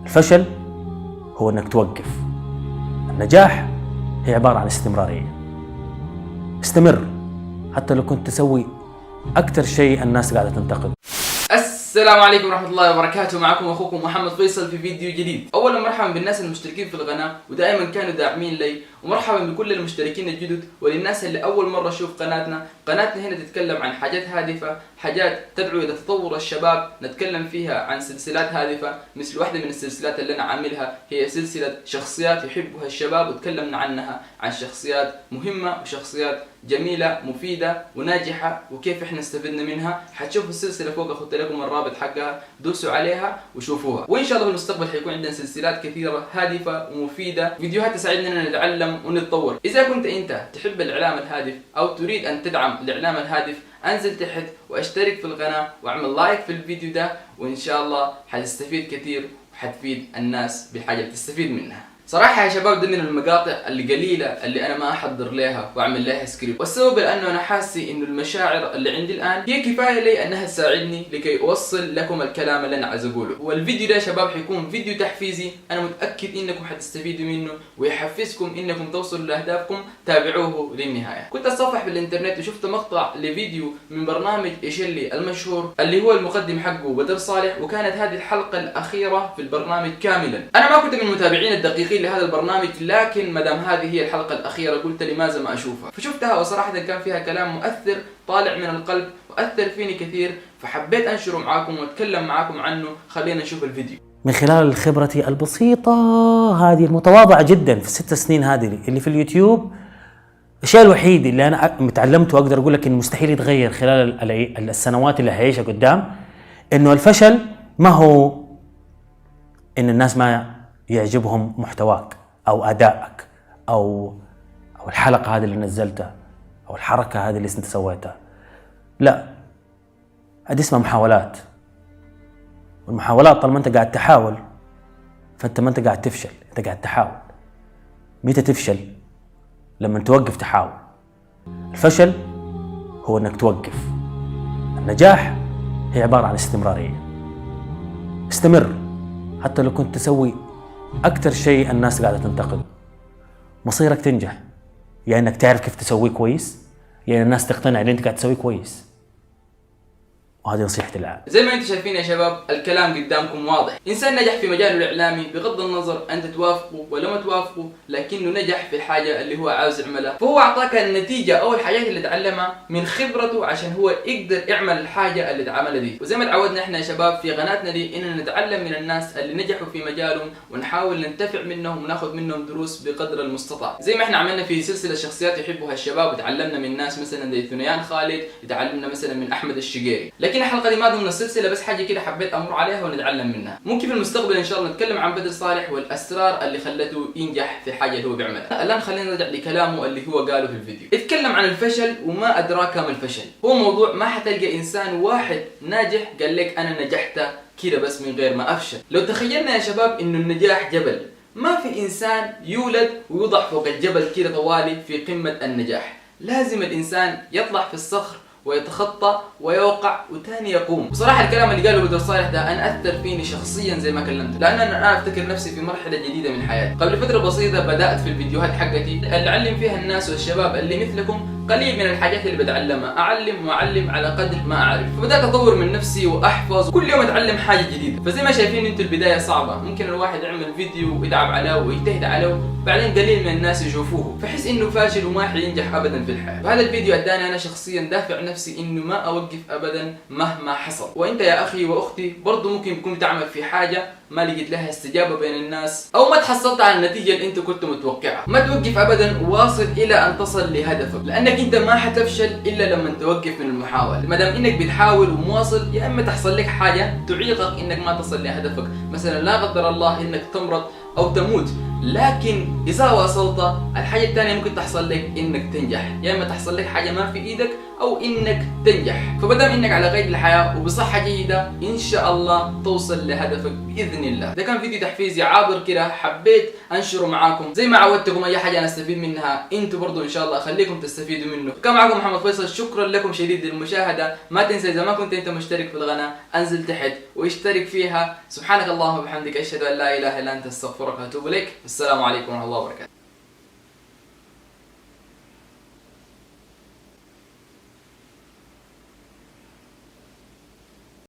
الفشل هو انك توقف. النجاح هي عبارة عن استمرارية. استمر حتى لو كنت تسوي أكثر شيء الناس قاعدة تنتقد. السلام عليكم ورحمة الله وبركاته. معكم أخوكم محمد فيصل في فيديو جديد. أولا مرحبا بالناس المشتركين في القناة ودائما كانوا داعمين لي، ومرحبا بكل المشتركين الجدد، وللناس اللي أول مرة تشوف قناتنا هنا تتكلم عن حاجات هادفة، حاجات تدعو إلى تطور الشباب. نتكلم فيها عن سلسلات هادفة، مثل واحدة من السلسلات اللي أنا عاملها هي سلسلة شخصيات يحبها الشباب، وتكلمنا عنها عن شخصيات مهمة وشخصيات جميلة مفيدة وناجحة وكيف احنا استفدنا منها. حتشوفوا السلسلة فوق، اخذت لكم الرابط حقها، دوسوا عليها وشوفوها. وان شاء الله في المستقبل حيكون عندنا سلسلات كثيرة هادفة ومفيدة، فيديوهات تساعدنا ان نتعلم ونتطور. اذا كنت انت تحب الاعلام الهادف او تريد ان تدعم الاعلام الهادف، انزل تحت واشترك في القناة واعمل لايك في الفيديو ده، وان شاء الله حتستفيد كثير وحتفيد الناس بحاجة تستفيد منها. صراحة يا شباب دي من المقاطع اللي قليلة اللي أنا ما أحضر لها وأعمل لها سكريبت، والسبب لأنه أنا حاسي إنه المشاعر اللي عندي الآن هي كفاية لي أنها تساعدني لكي أوصل لكم الكلام اللي أنا عايز أقوله. والفيديو ده يا شباب حيكون فيديو تحفيزي، أنا متأكد إنكم حتستفيدوا منه ويحفزكم إنكم توصلوا لأهدافكم. تابعوه للنهاية. كنت أتصفح بالإنترنت وشفت مقطع لفيديو من برنامج إيشيلي المشهور اللي هو المقدم حقه بدر صالح، وكانت هذه الحلقة الأخيرة في البرنامج كاملا. أنا ما كنت من المتابعين الدقيقين لهذا البرنامج، لكن مدام هذه هي الحلقة الأخيرة قلت لماذا ما أشوفها، فشفتها وصراحة كان فيها كلام مؤثر طالع من القلب وأثر فيني كثير، فحبيت أنشره معاكم وأتكلم معاكم عنه. خلينا نشوف الفيديو. من خلال خبرتي البسيطة هذه المتواضعة جدا في ال6 سنين هذه اللي في اليوتيوب، الشيء الوحيد اللي أنا متعلمته وأقدر أقول لك إنه مستحيل يتغير خلال السنوات اللي هيعيشها قدام، إنه الفشل ما هو إن الناس ما يعجبهم محتواك أو أدائك أو الحلقة هذه اللي نزلتها أو الحركة هذه اللي أنت سويتها. لا، هذه اسمها محاولات، والمحاولات طالما أنت قاعد تحاول فأنت ما أنت قاعد تفشل، أنت قاعد تحاول. متى تفشل؟ لما توقف تحاول. الفشل هو أنك توقف. النجاح هي عبارة عن استمرارية. استمر حتى لو كنت تسوي أكثر شيء الناس قاعدة تنتقده. مصيرك تنجح، يعني إنك تعرف كيف تسويه كويس، يعني الناس تقتنع إن أنت قاعد تسويه كويس. وهذه نصيحتي الآن. زي ما انتم شايفين يا شباب الكلام قدامكم واضح. انسان نجح في مجاله الاعلامي بغض النظر انت توافقه ولا ما توافقه، لكنه نجح في الحاجه اللي هو عاوز يعملها، فهو اعطاك النتيجه او الحاجات اللي تعلمها من خبرته عشان هو يقدر يعمل الحاجه اللي اتعملها دي. وزي ما تعودنا احنا يا شباب في قناتنا دي اننا نتعلم من الناس اللي نجحوا في مجالهم ونحاول ننتفع منهم وناخذ منهم دروس بقدر المستطاع. زي ما احنا عملنا في سلسله شخصيات يحبها الشباب وتعلمنا من ناس مثلا زي ثنيان خالد، تعلمنا مثلا من احمد الشقيري. لكن الحلقه دي ما ضمن السلسله، بس حاجه كده حبيت امر عليها ونتعلم منها. ممكن في المستقبل ان شاء الله نتكلم عن بدر صالح والاسرار اللي خلته ينجح في حاجه اللي هو بيعملها. الان خلينا نرجع لكلامه اللي هو قاله في الفيديو. اتكلم عن الفشل وما ادراك ما الفشل. هو موضوع ما حتلقى انسان واحد ناجح قال لك انا نجحت كده بس من غير ما افشل. لو تخيلنا يا شباب انه النجاح جبل، ما في انسان يولد ويوضع فوق الجبل كده طوالي في قمه النجاح. لازم الانسان يطلع في الصخر ويتخطى ويوقع وتاني يقوم. بصراحة الكلام اللي قاله بدر صالح ده أنا أثر فيني شخصيا زي ما كلمته، لأن أنا أفتكر نفسي في مرحلة جديدة من حياتي. قبل فترة بسيطة بدأت في الفيديوهات حقتي اللي أعلم فيها الناس والشباب اللي مثلكم قليل من الحاجات اللي بتعلمها، أعلم وأعلم على قدر ما أعرف. فبدأت أطور من نفسي وأحفظ، كل يوم أتعلم حاجة جديدة. فزي ما شايفين أنتوا البداية صعبة، ممكن الواحد يعمل فيديو ويتعب عليه ويجتهد عليه، بعدين قليل من الناس يشوفوه فحس إنه فاشل وما حينجح أبدا في الحياة. وهذا الفيديو أداني أنا شخصيا دافع نفسي إنه ما أوقف أبدا مهما حصل. وأنت يا أخي وأختي برضو ممكن تكون تعمل في حاجة ما لقيت لها استجابة بين الناس أو ما تحصلت على النتيجة اللي أنت كنت متوقعها. ما توقف أبدا وواصل إلى أن تصل لهدفك، لأنك أنت ما حتفشل إلا لما توقف من المحاولة. ما دام إنك بتحاول ومواصل، يا إما تحصل لك حاجة تعيقك إنك ما تصل لهدفك، مثلا لا قدر الله إنك تمرض أو تموت، لكن إذا واصلت الحاجة الثانية ممكن تحصل لك إنك تنجح. يا إما تحصل لك حاجة ما في إيدك او انك تنجح. فبدام انك على قيد الحياه وبصحه جيده ان شاء الله توصل لهدفك باذن الله. ده كان فيديو تحفيزي عابر كده حبيت انشره معاكم، زي ما عودتكم اي حاجه انا استفيد منها انتوا برضو ان شاء الله خليكم تستفيدوا منه. كان معكم محمد فيصل، شكرا لكم شديد للمشاهده. ما تنسى اذا ما كنت انت مشترك في القناه انزل تحت واشترك فيها. سبحانك اللهم وبحمدك اشهد ان لا اله الا انت استغفرك واتوب اليك. السلام عليكم ورحمه الله وبركاته.